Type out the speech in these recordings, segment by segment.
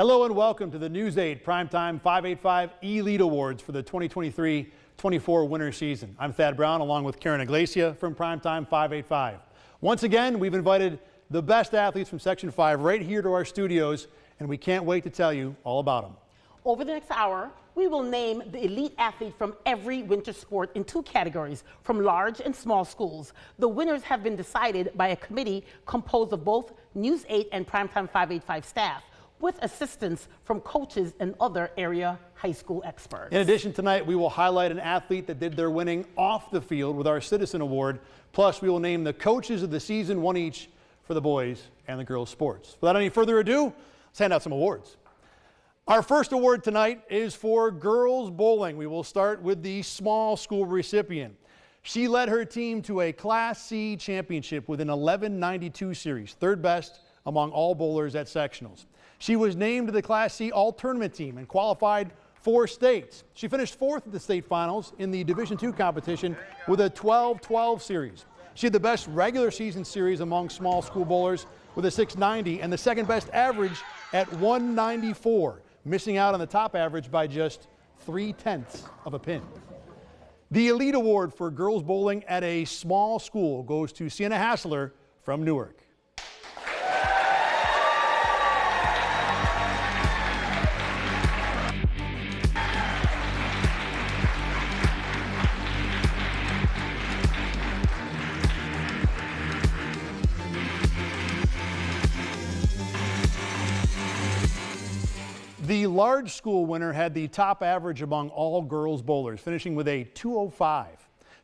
Hello and welcome to the News 8 Primetime 585 Elite Awards for the 2023-24 winter season. I'm Thad Brown along with Karen Iglesia from Primetime 585. Once again, we've invited the best athletes from Section 5 right here to our studios, and we can't wait to tell you all about them. Over the next hour, we will name the elite athlete from every winter sport in two categories, from large and small schools. The winners have been decided by a committee composed of both News 8 and Primetime 585 staff, with assistance from coaches and other area high school experts. In addition, tonight we will highlight an athlete that did their winning off the field with our Citizen Award. Plus, we will name the coaches of the season, one each for the boys and the girls sports. Without any further ado, let's hand out some awards. Our first award tonight is for girls bowling. We will start with the small school recipient. She led her team to a Class C championship with an 11.92 series, third best among all bowlers at sectionals. She was named to the Class C All-Tournament team and qualified for states. She finished fourth at the state finals in the Division II competition with a 12-12 series. She had the best regular season series among small school bowlers with a 690 and the second best average at 194, missing out on the top average by just 0.3 of a pin. The Elite Award for girls bowling at a small school goes to Sienna Hassler from Newark. The large school winner had the top average among all girls bowlers, finishing with a 205.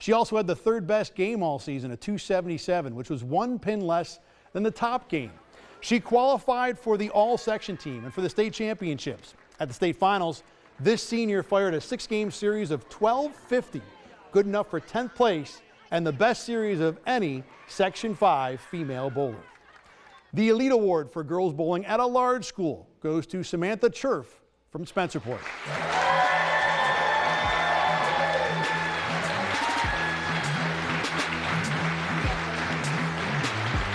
She also had the third best game all season, a 277, which was one pin less than the top game. She qualified for the all-section team and for the state championships. At the state finals, this senior fired a 6-game series of 1250, good enough for 10th place and the best series of any Section 5 female bowler. The Elite Award for girls bowling at a large school goes to Samantha Cherf from Spencerport.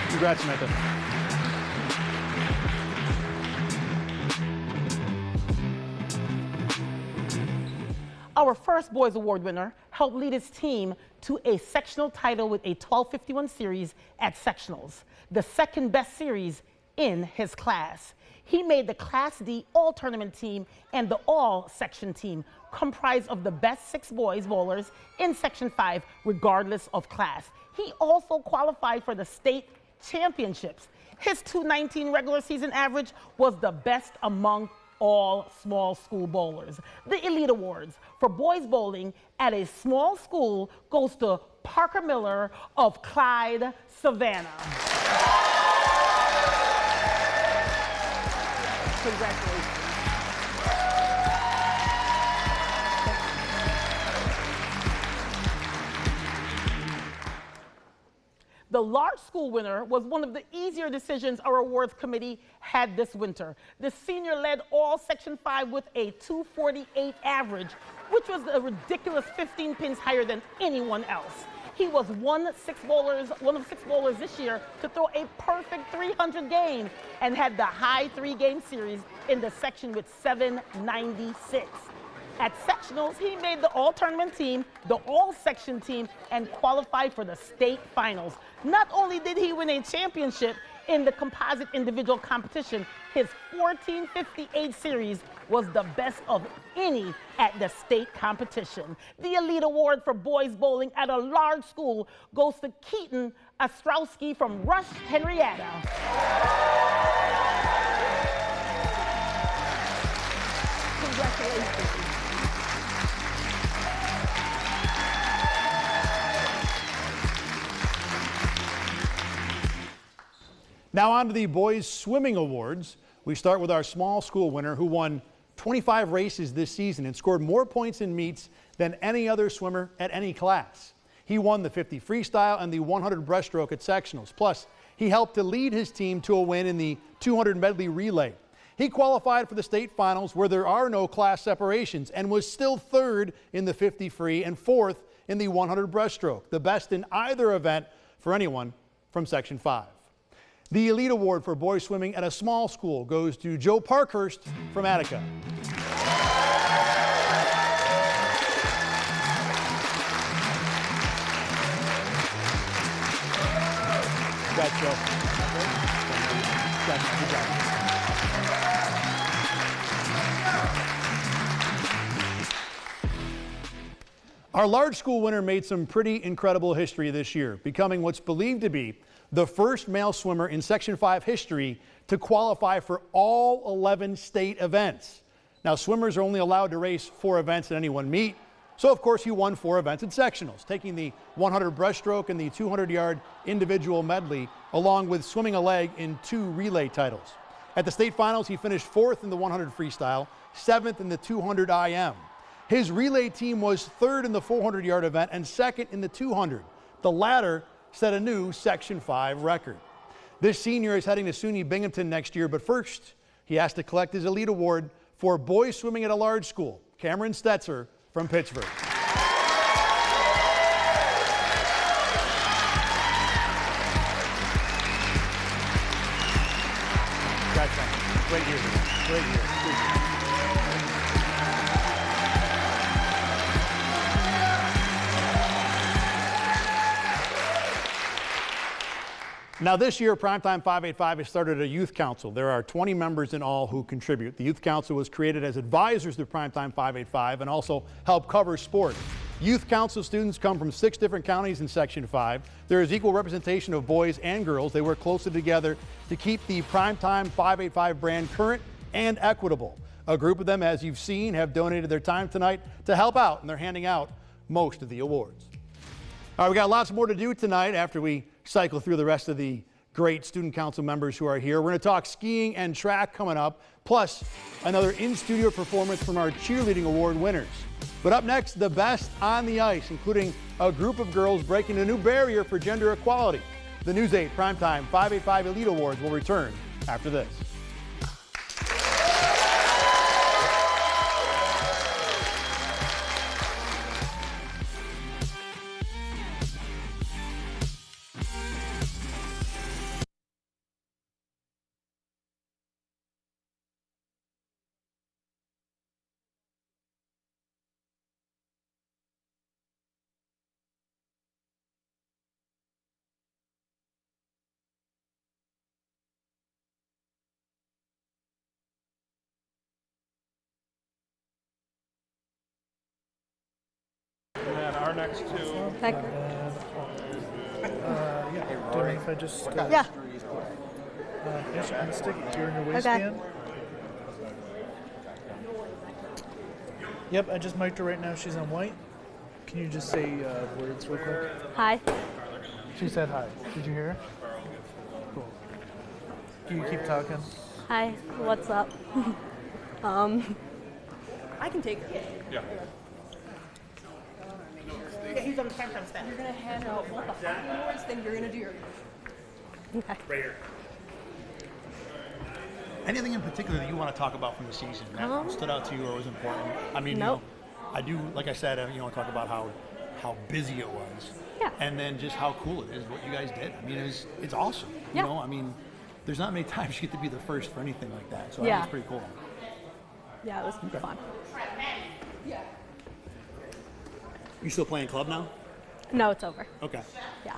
Congrats, Samantha. Our first Boys Award winner helped lead his team to a sectional title with a 1251 series at sectionals, the second best series in his class. He made the Class D All-Tournament team and the All-Section team, comprised of the best 6 boys bowlers in Section 5, regardless of class. He also qualified for the state championships. His 219 regular season average was the best among all small school bowlers. The Elite Awards for boys bowling at a small school goes to Parker Miller of Clyde, Savannah. Congratulations. The large school winner was one of the easier decisions our awards committee had this winter. The senior led all Section 5 with a 248 average, which was a ridiculous 15 pins higher than anyone else. He was one of six bowlers this year to throw a perfect 300 game and had the high 3-game series in the section with 796. At sectionals, he made the all-tournament team, the all-section team, and qualified for the state finals. Not only did he win a championship in the composite individual competition, his 1458 series was the best of any at the state competition. The Elite Award for boys bowling at a large school goes to Keaton Ostrowski from Rush, Henrietta. Congratulations. Now on to the boys swimming awards. We start with our small school winner who won 25 races this season and scored more points in meets than any other swimmer at any class. He won the 50 freestyle and the 100 breaststroke at sectionals. Plus, he helped to lead his team to a win in the 200 medley relay. He qualified for the state finals where there are no class separations and was still third in the 50 free and fourth in the 100 breaststroke, the best in either event for anyone from Section 5. The Elite Award for boys swimming at a small school goes to Joe Parkhurst from Attica. Good job. Good job. Our large school winner made some pretty incredible history this year, becoming what's believed to be the first male swimmer in Section 5 history to qualify for all 11 state events. Now, swimmers are only allowed to race 4 events at any one meet, so of course he won 4 events in sectionals, taking the 100 breaststroke and the 200-yard individual medley, along with swimming a leg in 2 relay titles. At the state finals, he finished 4th in the 100 freestyle, 7th in the 200 IM. His relay team was 3rd in the 400-yard event and 2nd in the 200. The latter set a new Section 5 record. This senior is heading to SUNY Binghamton next year, but first he has to collect his Elite Award for boys swimming at a large school. Cameron Stetzer from Pittsburgh. Great year. Great year. Now this year, Primetime 585 has started a youth council. There are 20 members in all who contribute. The youth council was created as advisors to Primetime 585 and also help cover sport. Youth council students come from 6 different counties in Section 5. There is equal representation of boys and girls. They work closely together to keep the Primetime 585 brand current and equitable. A group of them, as you've seen, have donated their time tonight to help out, and they're handing out most of the awards. All right, we got lots more to do tonight after we cycle through the rest of the great student council members who are here. We're going to talk skiing and track coming up, plus another in-studio performance from our cheerleading award winners. But up next, the best on the ice, including a group of girls breaking a new barrier for gender equality. The News 8 Primetime 585 Elite Awards will return after this. And then our next 2. Heck. Yeah. Do you mind if I just Yeah. yes, I'm gonna stick it here in your waistband? Yep, I just mic'd her right now. She's on white. Can you just say words real quick? Hi. She said hi. Did you hear her? Cool. Can you keep talking? Hi. What's up? I can take her. Yeah. Yeah, he's on the Primetime staff. You're gonna hand out both the hockey awards, then you're gonna do your. Okay. Right here. Anything in particular that you want to talk about from the season that stood out to you or was important? I mean, Nope. I do, like I said, talk about how busy it was. Yeah. And then just how cool it is what you guys did. I mean, it's awesome. Yeah. I mean, there's not many times you get to be the first for anything like that. So I Yeah. think it's pretty cool. Yeah, it was fun. You still playing club now? No, it's over. Okay. Yeah.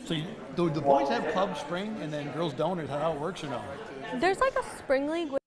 So do the boys have club spring and then girls don't, or is that how it works or no? There's like a spring league with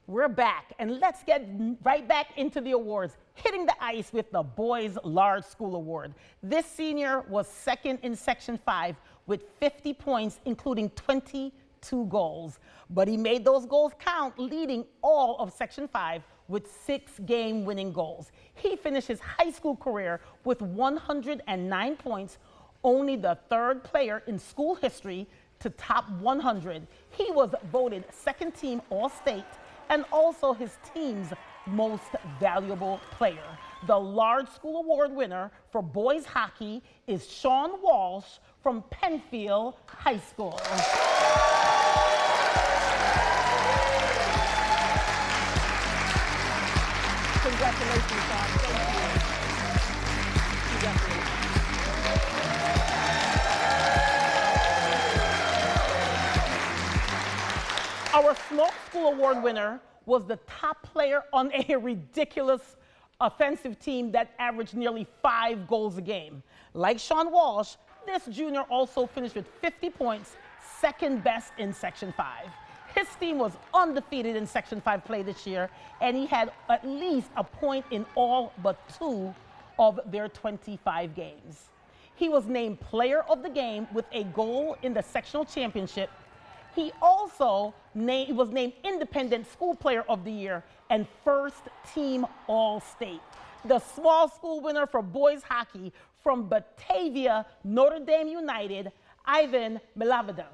We're back, and let's get right back into the awards, hitting the ice with the Boys Large School Award. This senior was second in Section 5 with 50 points, including 22 goals. But he made those goals count, leading all of Section 5 with 6 game-winning goals. He finished his high school career with 109 points, only the 3rd player in school history to top 100. He was voted second team All-State and also his team's most valuable player. The Large School Award winner for boys hockey is Sean Walsh from Penfield High School. Congratulations, Sean. Thank you. Congratulations. Our Small School Award winner was the top player on a ridiculous offensive team that averaged nearly 5 goals a game. Like Sean Walsh, this junior also finished with 50 points, second best in Section 5. His team was undefeated in Section 5 play this year, and he had at least a point in all but 2 of their 25 games. He was named Player of the Game with a goal in the sectional championship. He also was named Independent School Player of the Year and First Team All-State. The small school winner for boys hockey from Batavia, Notre Dame United, Ivan Milavadov.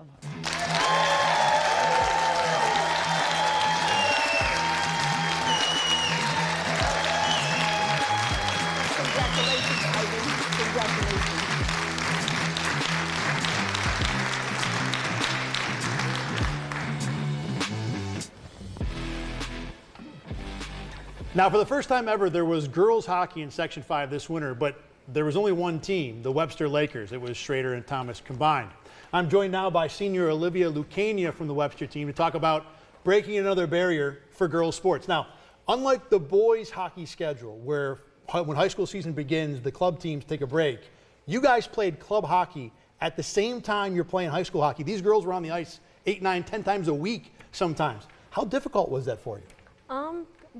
Congratulations, Ivan. Congratulations. Now, for the first time ever, there was girls hockey in Section 5 this winter, but there was only one team, the Webster Lakers. It was Schrader and Thomas combined. I'm joined now by senior Olivia Lucania from the Webster team to talk about breaking another barrier for girls sports. Now, unlike the boys hockey schedule, where when high school season begins, the club teams take a break, you guys played club hockey at the same time you're playing high school hockey. These girls were on the ice 8, 9, 10 times a week sometimes. How difficult was that for you?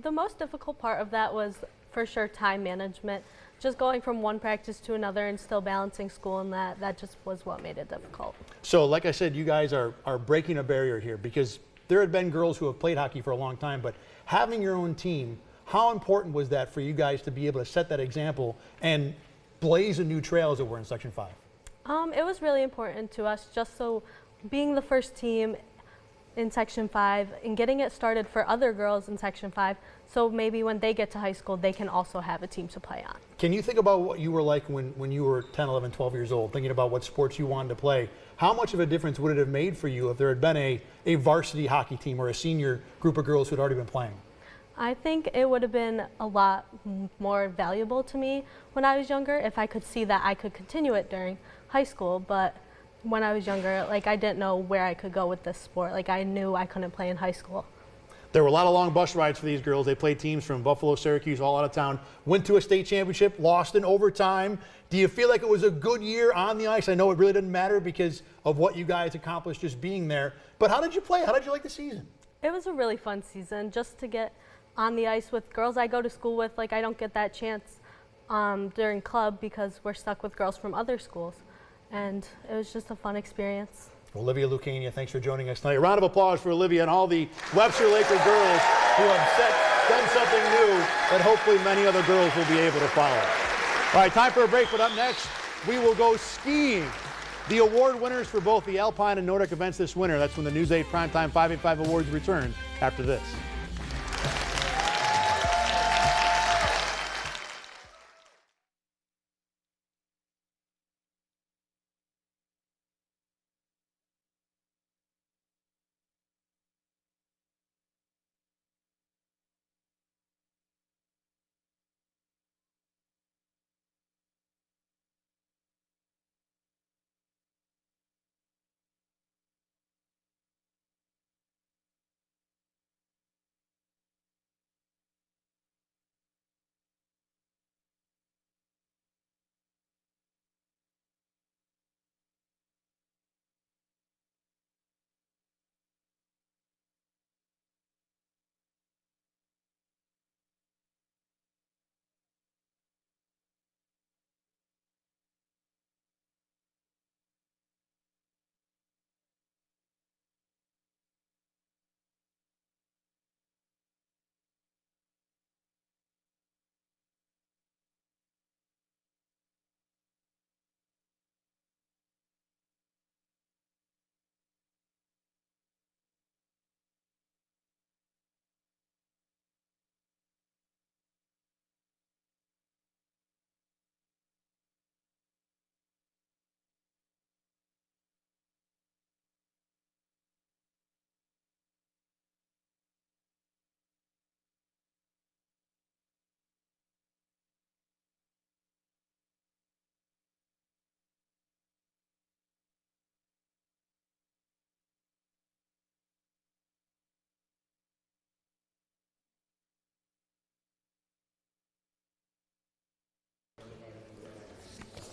The most difficult part of that was for sure time management. Just going from one practice to another and still balancing school and that just was what made it difficult. So like I said, you guys are breaking a barrier here because there had been girls who have played hockey for a long time, but having your own team, how important was that for you guys to be able to set that example and blaze a new trail, as it were, in Section 5? It was really important to us, just so being the first team in Section 5 and getting it started for other girls in Section 5, so maybe when they get to high school, they can also have a team to play on. Can you think about what you were like when you were 10, 11, 12 years old, thinking about what sports you wanted to play? How much of a difference would it have made for you if there had been a varsity hockey team or a senior group of girls who had already been playing? I think it would have been a lot more valuable to me when I was younger if I could see that I could continue it during high school, but when I was younger, like, I didn't know where I could go with this sport. Like, I knew I couldn't play in high school. There were a lot of long bus rides for these girls. They played teams from Buffalo, Syracuse, all out of town, went to a state championship, lost in overtime. Do you feel like it was a good year on the ice? I know it really didn't matter because of what you guys accomplished just being there, but how did you play? How did you like the season? It was a really fun season just to get on the ice with girls I go to school with. Like, I don't get that chance during club because we're stuck with girls from other schools. And it was just a fun experience. Olivia Lucania, thanks for joining us tonight. A round of applause for Olivia and all the Webster Laker girls who have done something new that hopefully many other girls will be able to follow. All right, time for a break, but up next, we will go skiing. The award winners for both the Alpine and Nordic events this winter. That's when the News 8 Primetime 585 Awards return after this.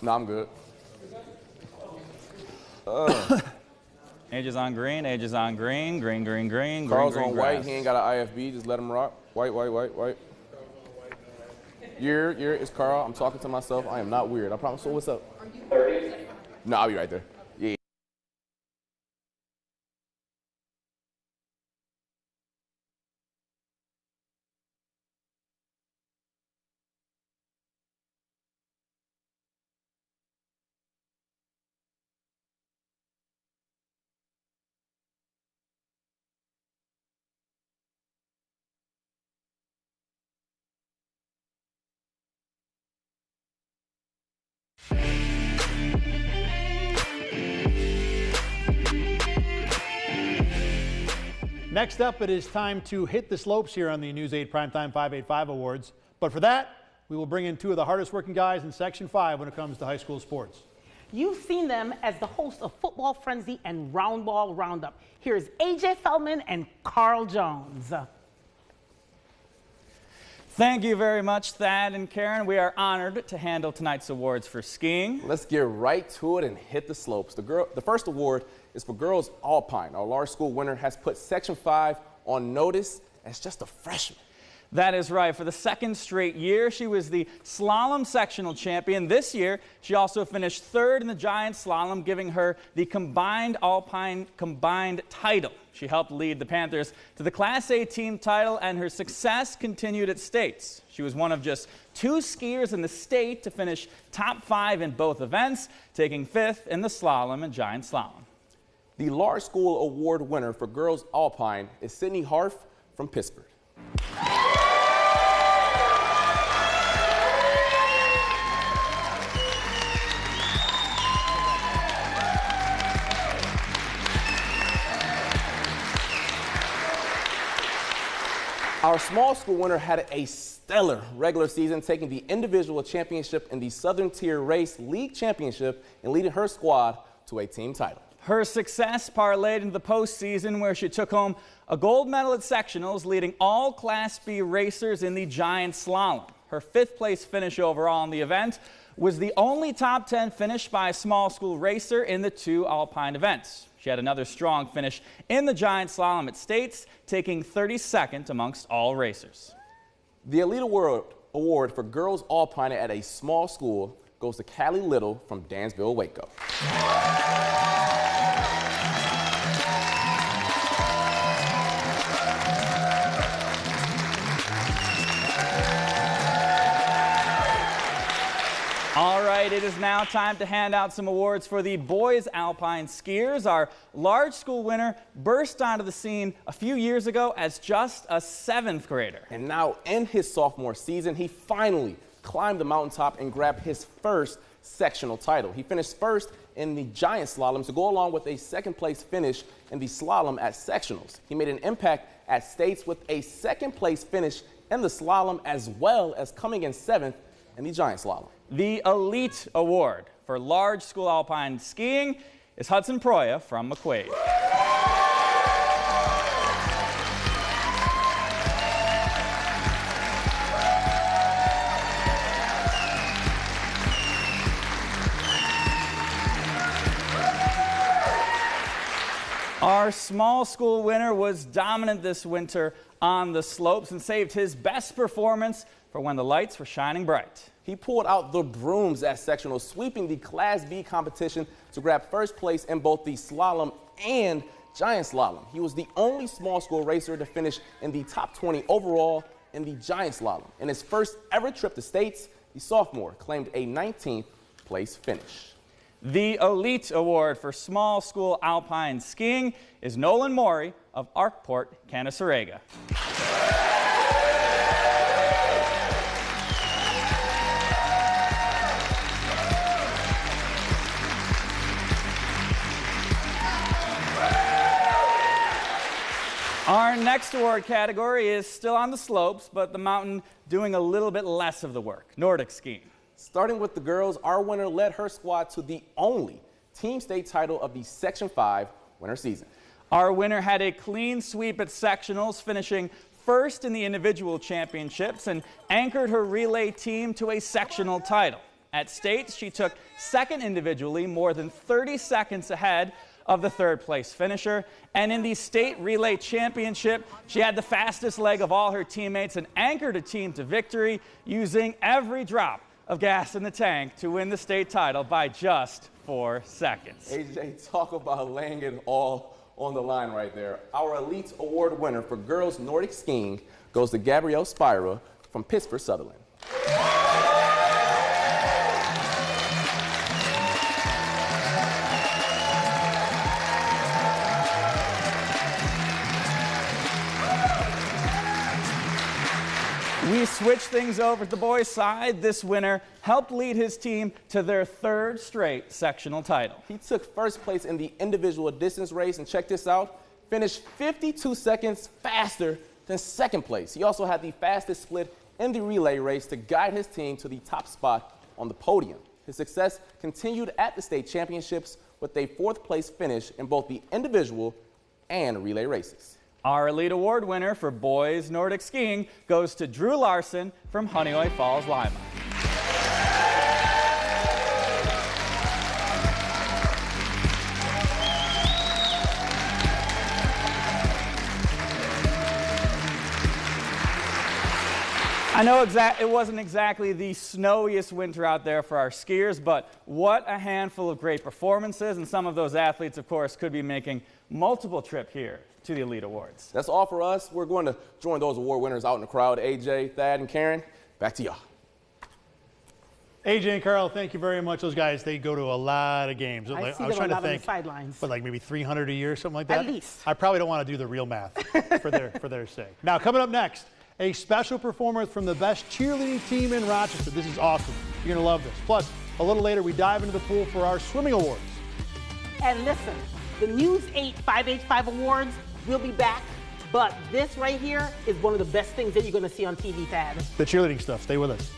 No, I'm good. Age is on green, age is on green, green, green, green, Carl's green, on green, white. grass. He ain't got an IFB. Just let him rock. White, white, white, white. Year, it's Carl. I'm talking to myself. I am not weird. I promise. So what's up? No, I'll be right there. Yeah. Next up, it is time to hit the slopes here on the News 8 Primetime 585 Awards. But for that, we will bring in two of the hardest working guys in Section 5 when it comes to high school sports. You've seen them as the hosts of Football Frenzy and Roundball Roundup. Here's AJ Feldman and Carl Jones. Thank you very much, Thad and Karen. We are honored to handle tonight's awards for skiing. Let's get right to it and hit the slopes. The first award is for girls alpine. Our large school winner has put Section 5 on notice as just a freshman. That is right. For the second straight year, she was the slalom sectional champion. This year, she also finished third in the giant slalom, giving her the combined alpine combined title. She helped lead the Panthers to the Class A team title, and her success continued at states. She was one of just 2 skiers in the state to finish top 5 in both events, taking 5th in the slalom and giant slalom. The large school award winner for girls alpine is Sydney Harf from Pittsburgh. Our small school winner had a stellar regular season, taking the individual championship in the Southern Tier Race League Championship and leading her squad to a team title. Her success parlayed into the postseason, where she took home a gold medal at sectionals, leading all Class B racers in the giant slalom. Her 5th place finish overall in the event was the only top 10 finish by a small school racer in the 2 alpine events. She had another strong finish in the giant slalom at states, taking 32nd amongst all racers. The Elite Award for girls alpine at a small school goes to Callie Little from Dansville, Waco. All right, it is now time to hand out some awards for the boys alpine skiers. Our large school winner burst onto the scene a few years ago as just a 7th grader. And now in his sophomore season, he finally climbed the mountaintop and grabbed his first sectional title. He finished first in the giant slalom to go along with a 2nd place finish in the slalom at sectionals. He made an impact at states with a 2nd place finish in the slalom, as well as coming in 7th in the giant slalom. The Elite Award for large school alpine skiing is Hudson Proya from McQuaid. Our small school winner was dominant this winter on the slopes and saved his best performance for when the lights were shining bright. He pulled out the brooms at sectionals, sweeping the Class B competition to grab first place in both the slalom and giant slalom. He was the only small school racer to finish in the top 20 overall in the giant slalom. In his first ever trip to states, the sophomore claimed a 19th place finish. The Elite Award for small school alpine skiing is Nolan Morey of Arkport, Canasarega. Our next award category is still on the slopes, but the mountain doing a little bit less of the work, Nordic skiing. Starting with the girls, our winner led her squad to the only team state title of the Section 5 winter season. Our winner had a clean sweep at sectionals, finishing first in the individual championships, and anchored her relay team to a sectional title. At states, she took second individually, more than 30 seconds ahead of the third place finisher. And in the state relay championship, she had the fastest leg of all her teammates and anchored a team to victory using every drop of gas in the tank to win the state title by just 4 seconds. AJ, talk about laying it all on the line right there. Our Elite Award winner for girls Nordic skiing goes to Gabrielle Spira from Pittsburgh Sutherland. We switch things over to the boys' side. This winner helped lead his team to their third straight sectional title. He took first place in the individual distance race, and check this out, finished 52 seconds faster than second place. He also had the fastest split in the relay race to guide his team to the top spot on the podium. His success continued at the state championships with a fourth place finish in both the individual and relay races. Our Elite Award winner for boys Nordic skiing goes to Drew Larson from Honeoye Falls, Lima. I know it wasn't exactly the snowiest winter out there for our skiers, but what a handful of great performances, and some of those athletes, of course, could be making multiple trips here to the Elite Awards. That's all for us. We're going to join those award winners out in the crowd. AJ, Thad, and Karen, back to y'all. AJ and Carl, thank you very much. Those guys, they go to a lot of games. I see I was them trying a to lot on the think, sidelines. but like maybe 300 a year, something like that. At least. I probably don't want to do the real math for their sake. Now, coming up next, a special performance from the best cheerleading team in Rochester. This is awesome. You're going to love this. Plus, a little later, we dive into the pool for our swimming awards. And listen, the News 8 5H5 Awards will be back, but this right here is one of the best things that you're going to see on TV, Thad. The cheerleading stuff. Stay with us.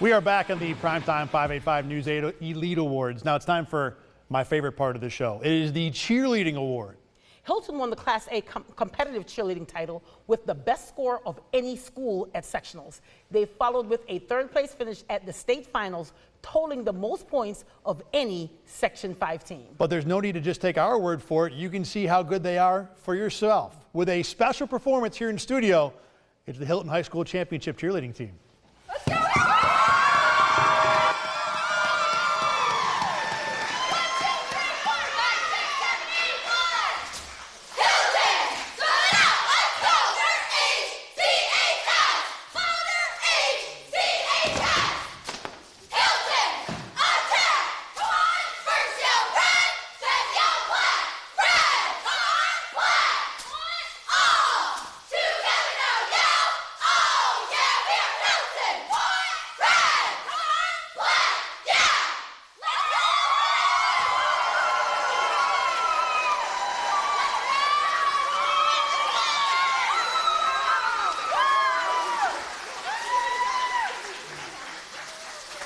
We are back on the Primetime 585 News 8 Elite Awards. Now it's time for my favorite part of the show. It is the Cheerleading Award. Hilton won the Class A competitive cheerleading title with the best score of any school at sectionals. They followed with a third-place finish at the state finals, totaling the most points of any Section 5 team. But there's no need to just take our word for it. You can see how good they are for yourself. With a special performance here in studio, it's the Hilton High School Championship cheerleading team. Let's go!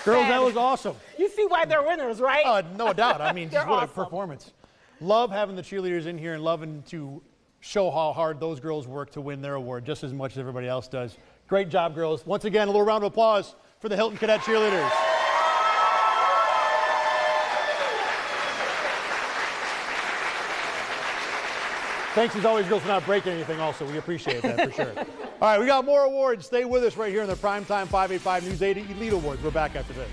Girls, that was awesome. You see why they're winners, right? No doubt. I mean, just what awesome. a performance. Love having the cheerleaders in here and loving to show how hard those girls work to win their award just as much as everybody else does. Great job, girls. Once again, a little round of applause for the Hilton Cadet cheerleaders. Thanks as always, girls, for not breaking anything also. We appreciate that for sure. All right, we got more awards. Stay with us right here in the Primetime 585 News 8 Elite Awards. We're back after this.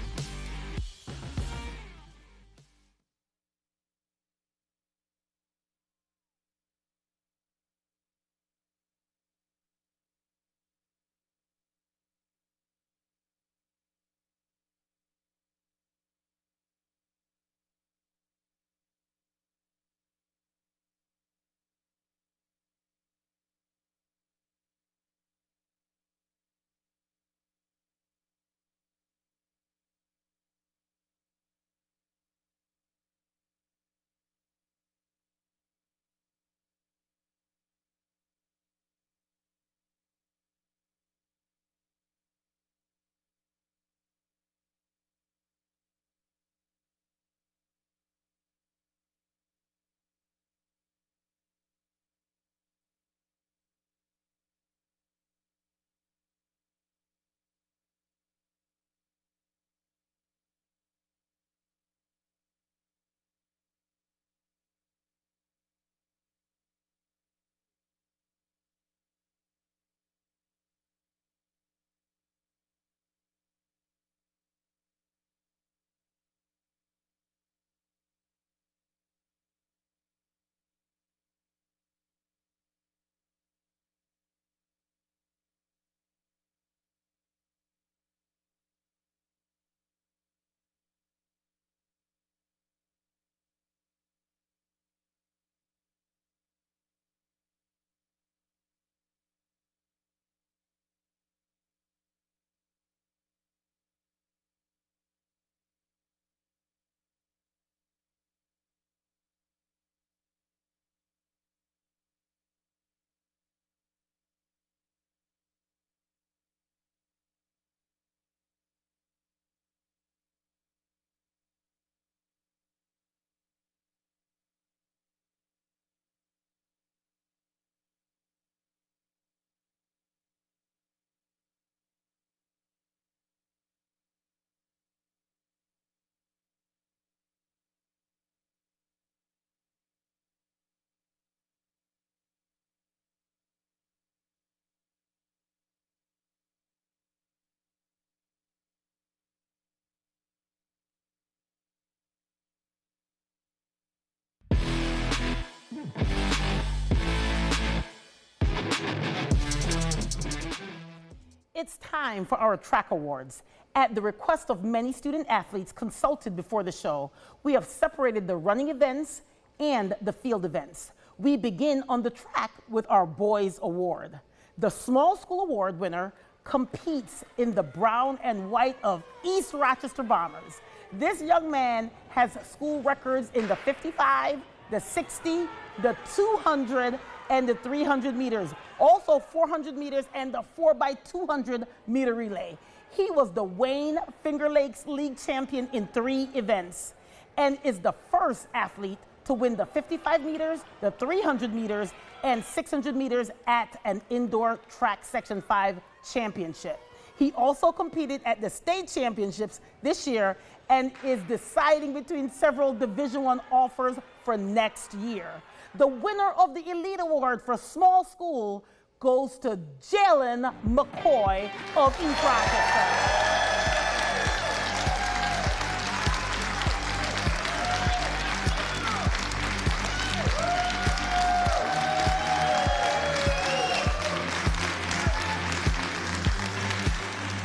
It's time for our track awards. At the request of many student athletes consulted before the show, we have separated the running events and the field events. We begin on the track with our boys award. The small school award winner competes in the brown and white of East Rochester Bombers. This young man has school records in the 55, the 60, the 200, and the 300 meters. Also 400 meters and the 4x200 meter relay. He was the Wayne Finger Lakes League champion in 3 events and is the first athlete to win the 55 meters, the 300 meters, and 600 meters at an indoor track Section 5 championship. He also competed at the state championships this year and is deciding between several Division I offers for next year. The winner of the Elite Award for small school goes to Jalen McCoy of East Rochester.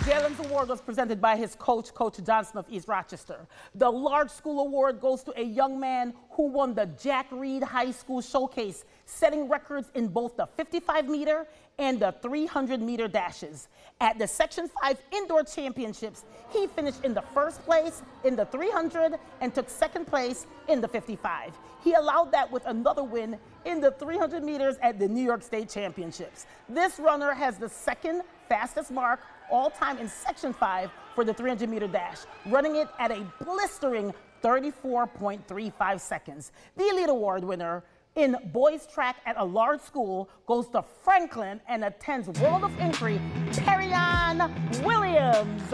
Jalen's award was presented by his coach, Coach Johnson of East Rochester. The large school award goes to a young man who won the Jack Reed High School Showcase, setting records in both the 55-meter and the 300-meter dashes. At the Section 5 Indoor Championships, he finished in the first place in the 300 and took second place in the 55. He allowed that with another win in the 300 meters at the New York State Championships. This runner has the second fastest mark all time in Section 5 for the 300-meter dash, running it at a blistering 34.35 seconds. The Elite Award winner in boys track at a large school goes to Franklin and attends World of Inquiry, Perryon Williams.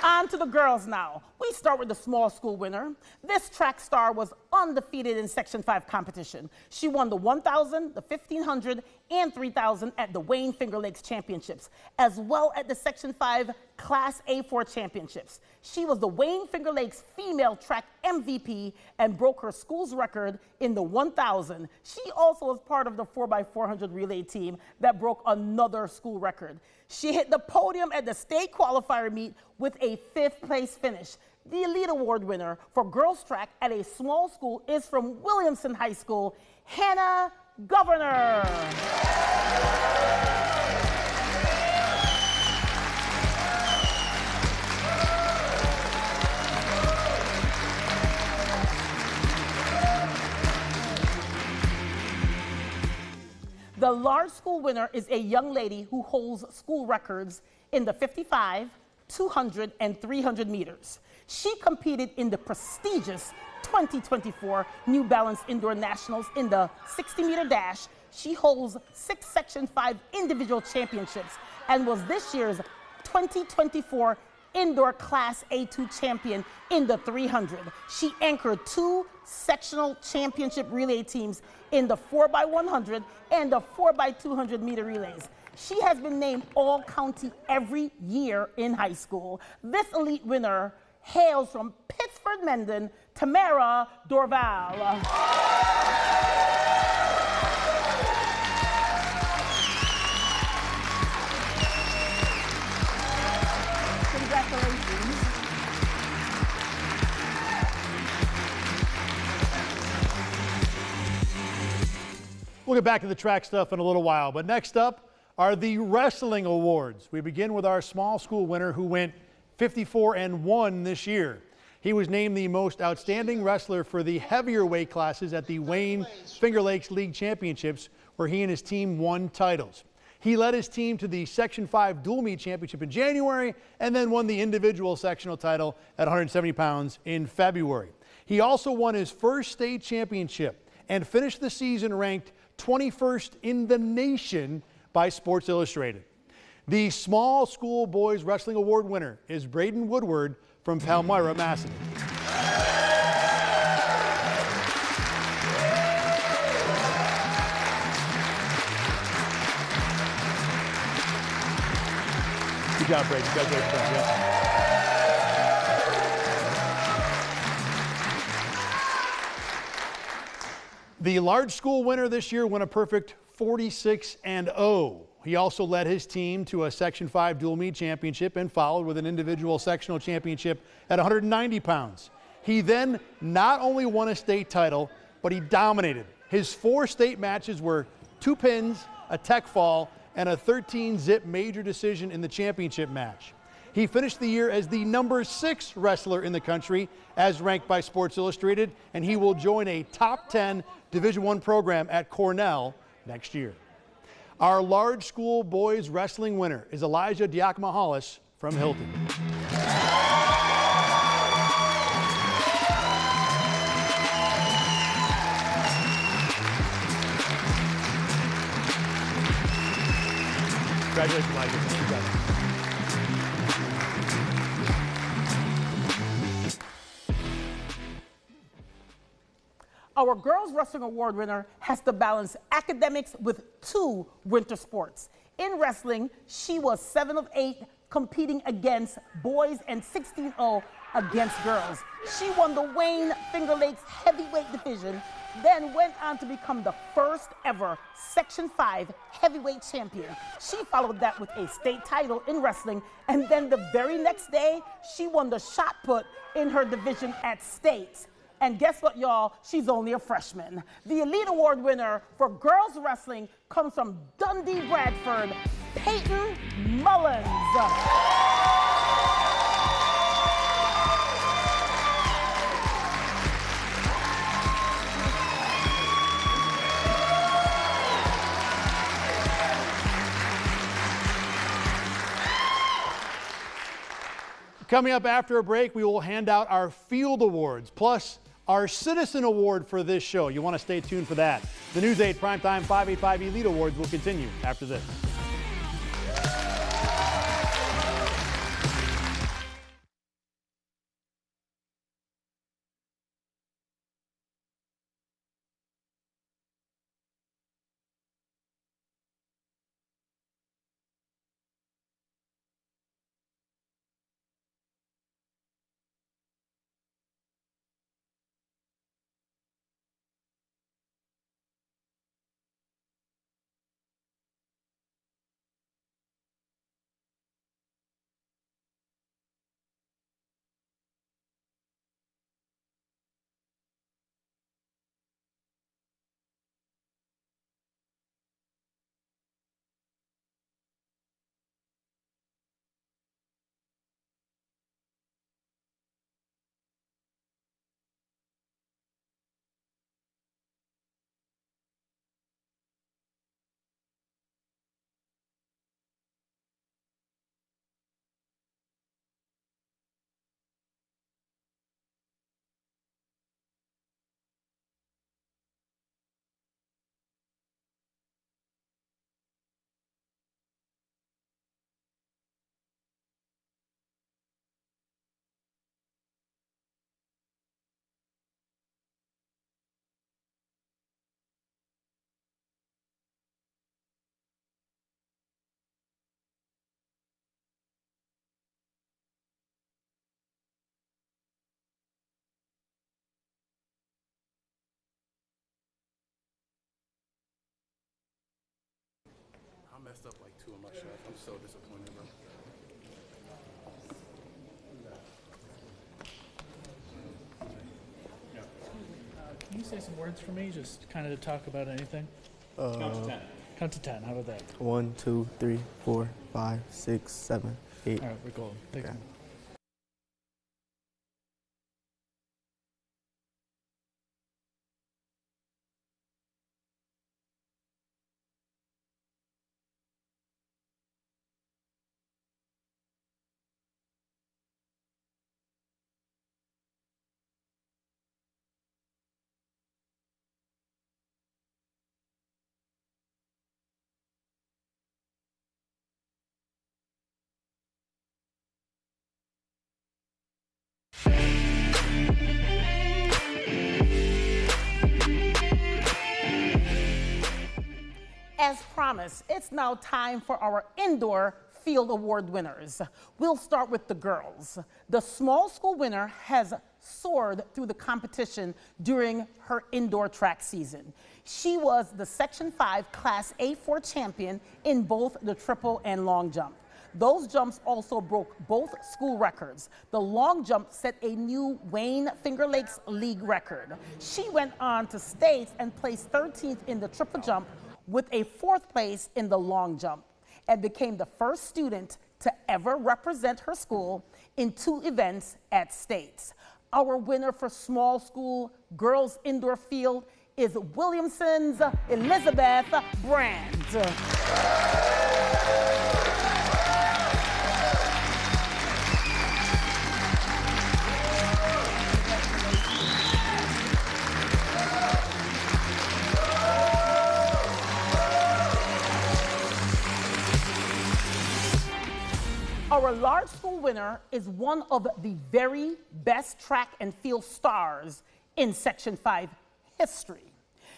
On to the girls now. We start with the small school winner. This track star was undefeated in Section 5 competition. She won the 1,000, the 1,500, and 3,000 at the Wayne Finger Lakes Championships, as well as the Section 5 Class A4 Championships. She was the Wayne Finger Lakes female track MVP and broke her school's record in the 1,000. She also was part of the 4x400 relay team that broke another school record. She hit the podium at the state qualifier meet with a 5th place finish. The Elite Award winner for girls track at a small school is from Williamson High School, Hannah Governor. The large school winner is a young lady who holds school records in the 55, 200, and 300 meters. She competed in the prestigious 2024 New Balance Indoor Nationals in the 60-meter dash. She holds 6 Section 5 individual championships and was this year's 2024 Indoor Class A2 champion in the 300. She anchored 2 sectional championship relay teams in the 4x100 and the 4x200 meter relays. She has been named All-County every year in high school. This elite winner hails from Pittsford Mendon, Tamara Dorval. Congratulations. We'll get back to the track stuff in a little while, but next up are the wrestling awards. We begin with our small school winner who went 54-1 this year. He was named the most outstanding wrestler for the heavier weight classes at the Wayne Finger Lakes League Championships, where he and his team won titles. He led his team to the Section 5 Dual Meet Championship in January and then won the individual sectional title at 170 pounds in February. He also won his first state championship and finished the season ranked 21st in the nation by Sports Illustrated. The Small School Boys Wrestling Award winner is Braden Woodward from Palmyra, Macedon. Good job, Braden. Congratulations. Yeah. The large school winner this year won a perfect 46-0. He also led his team to a Section 5 Dual Meet Championship and followed with an individual sectional championship at 190 pounds. He then not only won a state title, but he dominated. His 4 state matches were 2 pins, a tech fall, and a 13-zip major decision in the championship match. He finished the year as the #6 wrestler in the country, as ranked by Sports Illustrated, and he will join a top 10 Division I program at Cornell next year. Our large school boys wrestling winner is Elijah Diakomahalis from Hilton. Congratulations, Elijah. Congratulations. Our girls wrestling award winner has to balance academics with 2 winter sports. In wrestling, she was 7 of 8 competing against boys and 16-0 against girls. She won the Wayne Finger Lakes heavyweight division, then went on to become the first ever Section 5 heavyweight champion. She followed that with a state title in wrestling, and then the very next day, she won the shot put in her division at states. And guess what, y'all? She's only a freshman. The Elite Award winner for girls wrestling comes from Dundee, Bradford, Peyton Mullins. Coming up after a break, we will hand out our Field Awards, plus our Citizen Award for this show. You want to stay tuned for that. The News 8 Primetime 585 Elite Awards will continue after this. I messed up like 2 of my shots. I'm so disappointed, bro. Can you say some words for me, just kind of to talk about anything? Count to 10. Count to 10. How about that? 1, 2, 3, 4, 5, 6, 7, 8. All right, we're golden. Thank you. As promised, it's now time for our indoor field award winners. We'll start with the girls. The small school winner has soared through the competition during her indoor track season. She was the Section 5 Class A4 champion in both the triple and long jump. Those jumps also broke both school records. The long jump set a new Wayne Finger Lakes League record. She went on to states and placed 13th in the triple jump with a 4th place in the long jump, and became the first student to ever represent her school in 2 events at states. Our winner for small school girls indoor field is Williamson's Elizabeth Brandt. Our large school winner is one of the very best track and field stars in Section 5 history.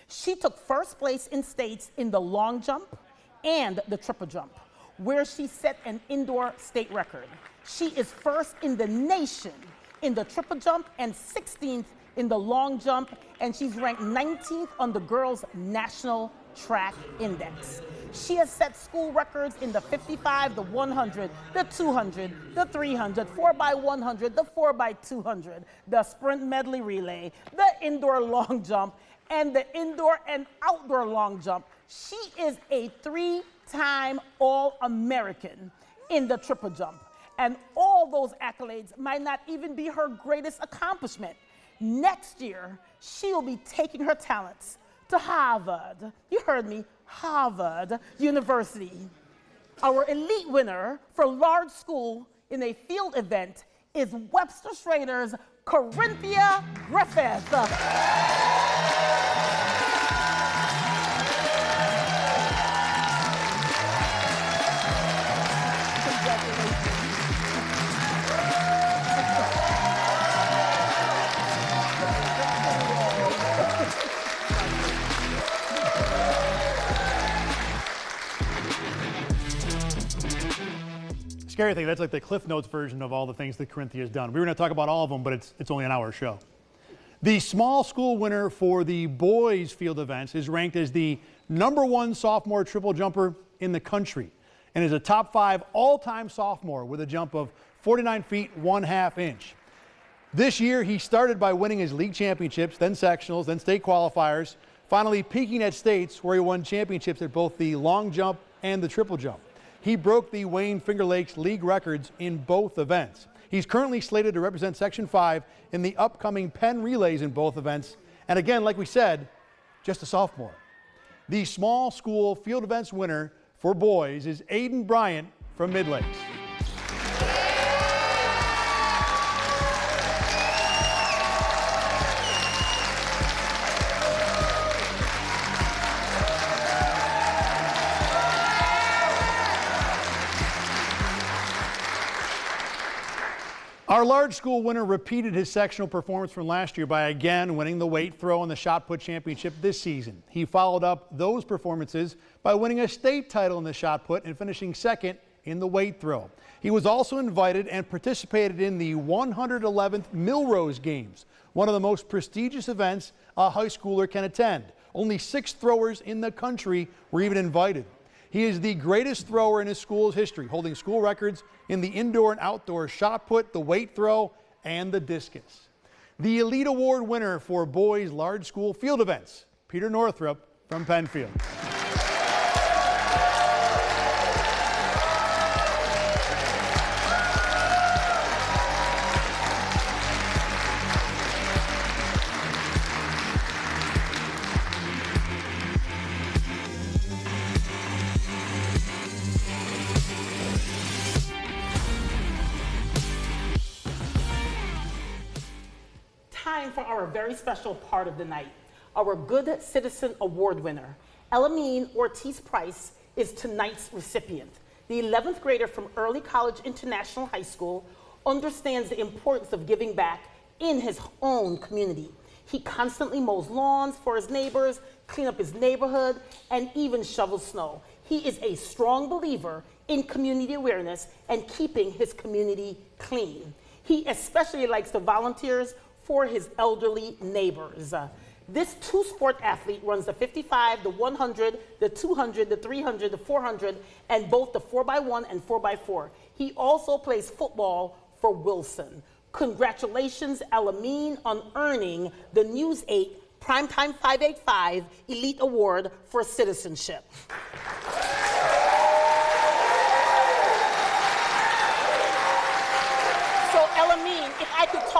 She took first place in states in the long jump and the triple jump, where she set an indoor state record. She is first in the nation in the triple jump and 16th in the long jump, and she's ranked 19th on the girls' national track index. She has set school records in the 55, the 100, the 200, the 300, 4x100, the 4x200, the sprint medley relay, the indoor long jump, and the indoor and outdoor long jump. She is a 3-time All-American in the triple jump. And all those accolades might not even be her greatest accomplishment. Next year, she will be taking her talents to Harvard. You heard me, Harvard University. Our elite winner for large school in a field event is Webster Schrader's Corinthia Griffith. Scary thing, that's like the Cliff Notes version of all the things that Corinthia has done. We were going to talk about all of them, but it's only an hour show. The small school winner for the boys field events is ranked as the #1 sophomore triple jumper in the country and is a top 5 all-time sophomore with a jump of 49 feet 1/2 inch. This year, he started by winning his league championships, then sectionals, then state qualifiers, finally peaking at states where he won championships at both the long jump and the triple jump. He broke the Wayne Finger Lakes league records in both events. He's currently slated to represent Section 5 in the upcoming Penn relays in both events. And again, like we said, just a sophomore. The small school field events winner for boys is Aiden Bryant from Mid Lakes. Our large school winner repeated his sectional performance from last year by again winning the weight throw and the shot put championship this season. He followed up those performances by winning a state title in the shot put and finishing second in the weight throw. He was also invited and participated in the 111th Millrose Games, one of the most prestigious events a high schooler can attend. Only 6 throwers in the country were even invited. He is the greatest thrower in his school's history, holding school records in the indoor and outdoor shot put, the weight throw, and the discus. The Elite Award winner for boys' large school field events, Peter Northrup from Penfield. Time for our very special part of the night. Our Good Citizen Award winner, Elamine Ortiz Price, is tonight's recipient. The 11th grader from Early College International High School understands the importance of giving back in his own community. He constantly mows lawns for his neighbors, cleans up his neighborhood, and even shovels snow. He is a strong believer in community awareness and keeping his community clean. He especially likes to volunteer for his elderly neighbors. This two-sport athlete runs the 55, the 100, the 200, the 300, the 400, and both the 4x1 and 4x4. He also plays football for Wilson. Congratulations, Elamine, on earning the News 8 Primetime 585 Elite Award for Citizenship.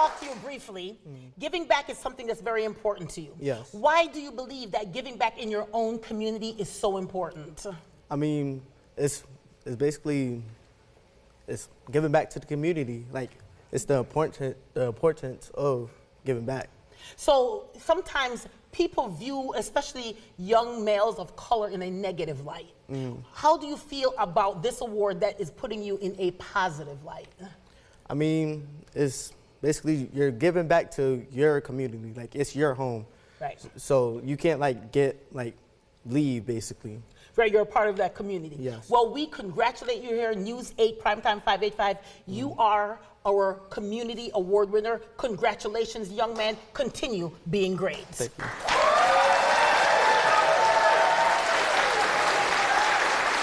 talk to you briefly. Giving back is something that's very important to you. Yes. Why do you believe that giving back in your own community is so important? I mean, it's basically it's giving back to the community. Like it's the importance of giving back. So sometimes people view, especially young males of color, in a negative light. How do you feel about this award that is putting you in a positive light? I mean, it's basically you're giving back to your community. Like it's your home. Right. So you can't leave basically. Right, you're a part of that community. Yes. Well, we congratulate you here, News 8 Primetime 585. You are our community award winner. Congratulations, young man. Continue being great. Thank you.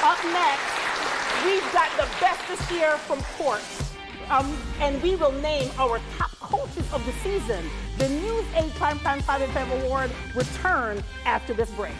Up next, we've got the best this year from sports. And we will name our top coaches of the season. The News 8 Primetime 585 Award return after this break.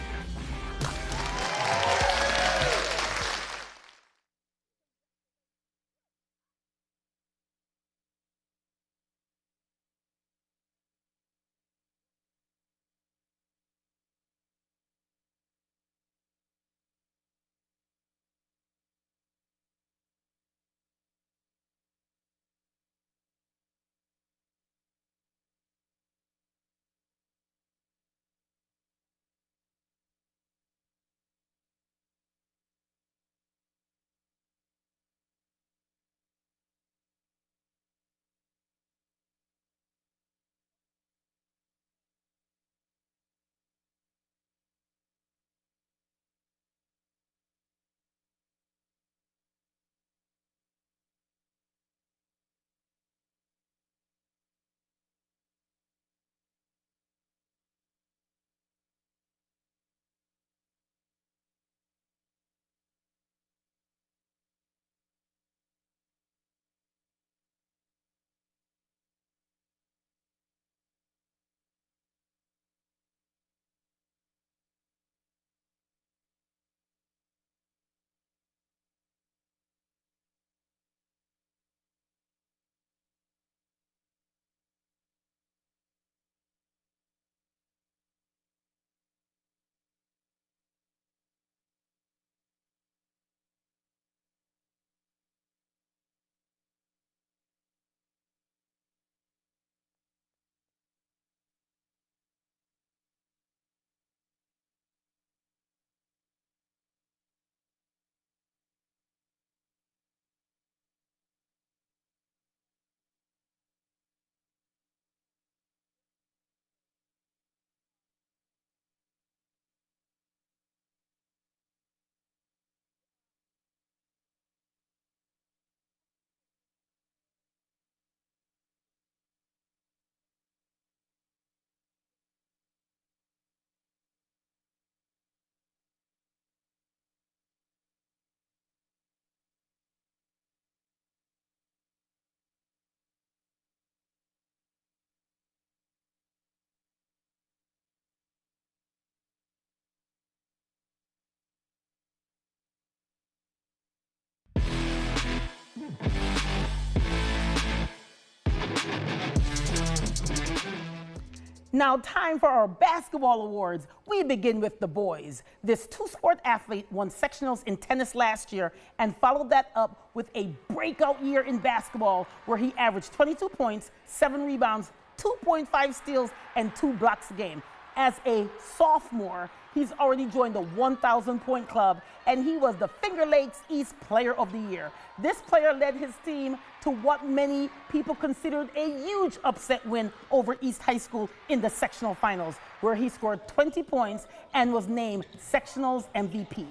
Now, time for our basketball awards. We begin with the boys. This two-sport athlete won sectionals in tennis last year and followed that up with a breakout year in basketball where he averaged 22 points, 7 rebounds, 2.5 steals, and 2 blocks a game. As a sophomore, he's already joined the 1,000-point club, and he was the Finger Lakes East Player of the Year. This player led his team to what many people considered a huge upset win over East High School in the sectional finals, where he scored 20 points and was named sectionals MVP.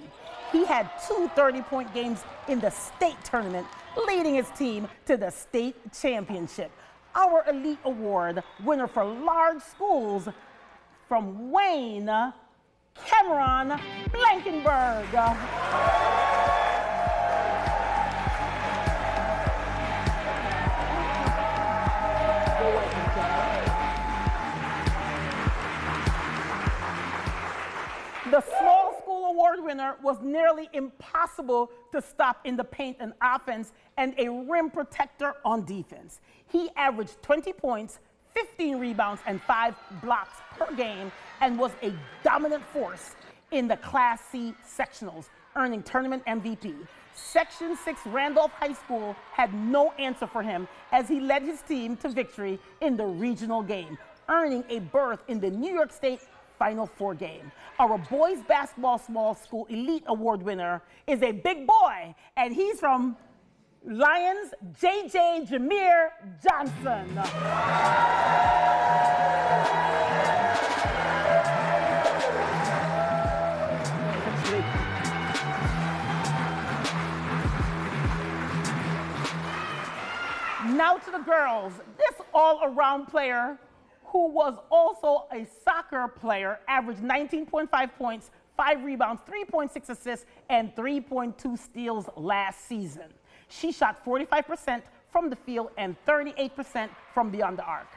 He had 2 30-point games in the state tournament, leading his team to the state championship. Our Elite Award winner for large schools from Wayne, Cameron Blankenberg. The Small School Award winner was nearly nearly impossible to stop in the paint and offense, and a rim protector on defense. He averaged 20 points, 15 rebounds, and 5 blocks per game, and was a dominant force in the Class C sectionals, earning tournament MVP. Section 6 Randolph High School had no answer for him as he led his team to victory in the regional game, earning a berth in the New York State Final Four game. Our boys basketball small school elite award winner is a big boy, and he's from Lions, J.J. Jameer Johnson. Now to the girls. This all-around player, who was also a soccer player, averaged 19.5 points, 5 rebounds, 3.6 assists, and 3.2 steals last season. She shot 45% from the field and 38% from beyond the arc.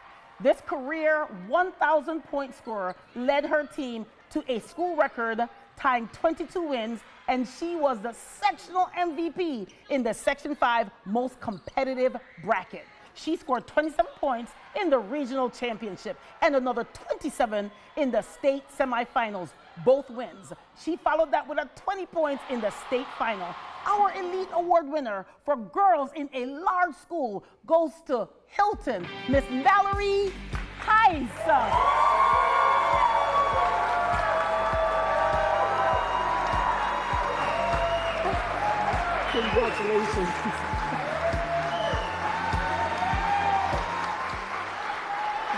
This career 1,000-point scorer led her team to a school record, tying 22 wins, and she was the sectional MVP in the Section 5 most competitive bracket. She scored 27 points in the regional championship and another 27 in the state semifinals, both wins. She followed that with 20 points in the state final. Our elite award winner for girls in a large school goes to Hilton, Miss Valerie Heiss. Congratulations.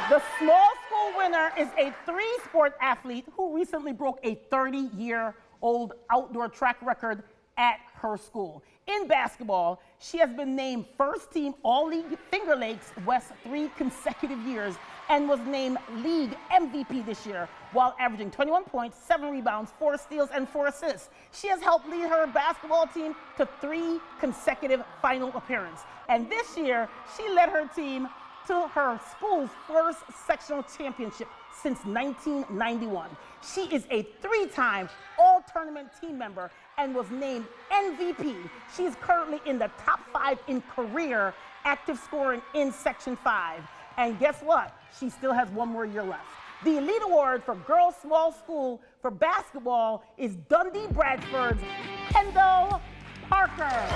The small school winner is a 3-sport athlete who recently broke a 30-year-old outdoor track record at her school. In basketball, she has been named first team All-League Finger Lakes West 3 consecutive years and was named league MVP this year while averaging 21 points, 7 rebounds, 4 steals, and 4 assists. She has helped lead her basketball team to 3 consecutive final appearances. And this year, she led her team to her school's first sectional championship since 1991. She is a 3-time all-tournament team member and was named MVP. She is currently in the top 5 in career active scoring in Section 5. And guess what? She still has 1 more year left. The Elite Award for Girls Small School for basketball is Dundee Bradford's Kendall Parker.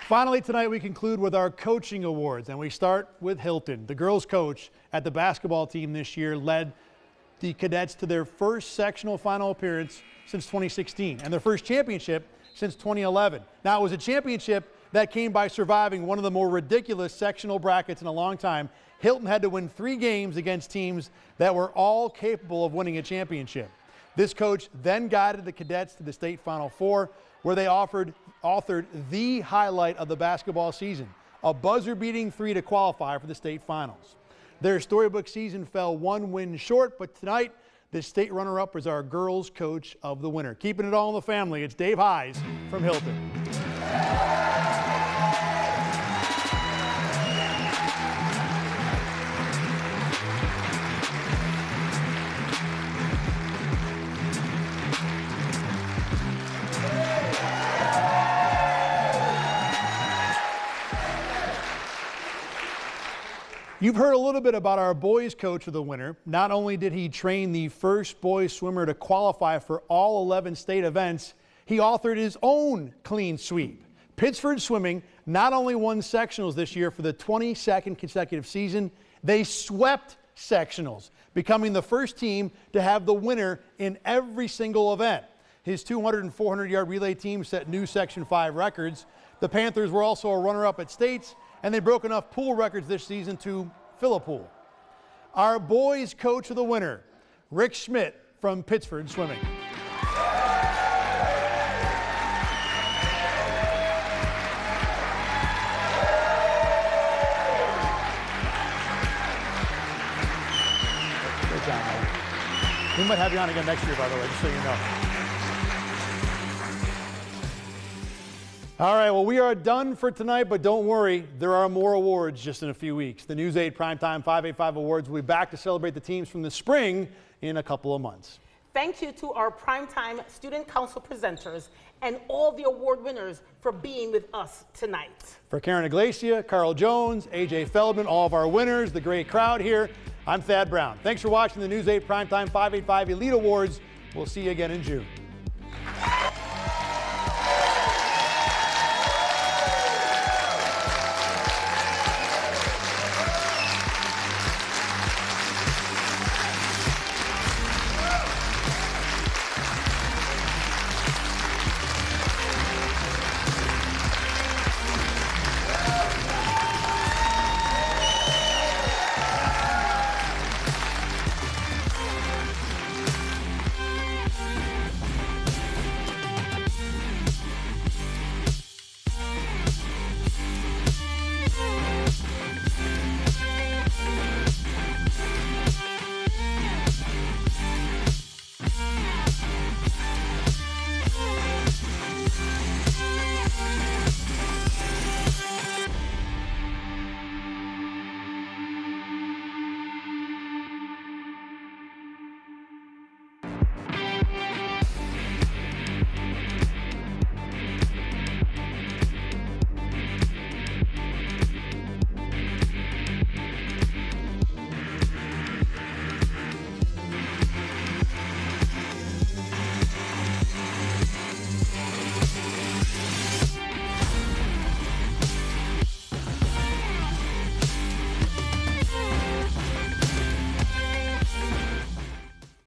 Finally, tonight we conclude with our coaching awards, and we start with Hilton. The girls' coach at the basketball team this year led the cadets to their first sectional final appearance since 2016 and their first championship since 2011. Now, it was a championship that came by surviving one of the more ridiculous sectional brackets in a long time. Hilton had to win 3 games against teams that were all capable of winning a championship. This coach then guided the cadets to the state Final Four, where they authored the highlight of the basketball season, a buzzer-beating 3 to qualify for the state finals. Their storybook season fell 1 win short, but tonight the state runner-up is our girls coach of the winter. Keeping it all in the family, it's Dave Heiss from Hilton. You've heard a little bit about our boys coach of the winter. Not only did he train the first boys swimmer to qualify for all 11 state events, he authored his own clean sweep. Pittsford Swimming not only won sectionals this year for the 22nd consecutive season, they swept sectionals, becoming the first team to have the winner in every single event. His 200 and 400-yard relay team set new Section 5 records. The Panthers were also a runner-up at states, and they broke enough pool records this season to fill a pool. Our boys coach of the winter, Rick Schmidt from Pittsford Swimming. Good job, man. We might have you on again next year, by the way, just so you know. All right, well, we are done for tonight, but don't worry, there are more awards just in a few weeks. The News 8 Primetime 585 Awards will be back to celebrate the teams from the spring in a couple of months. Thank you to our Primetime Student Council presenters and all the award winners for being with us tonight. For Karen Iglesia, Carl Jones, AJ Feldman, all of our winners, the great crowd here, I'm Thad Brown. Thanks for watching the News 8 Primetime 585 Elite Awards. We'll see you again in June.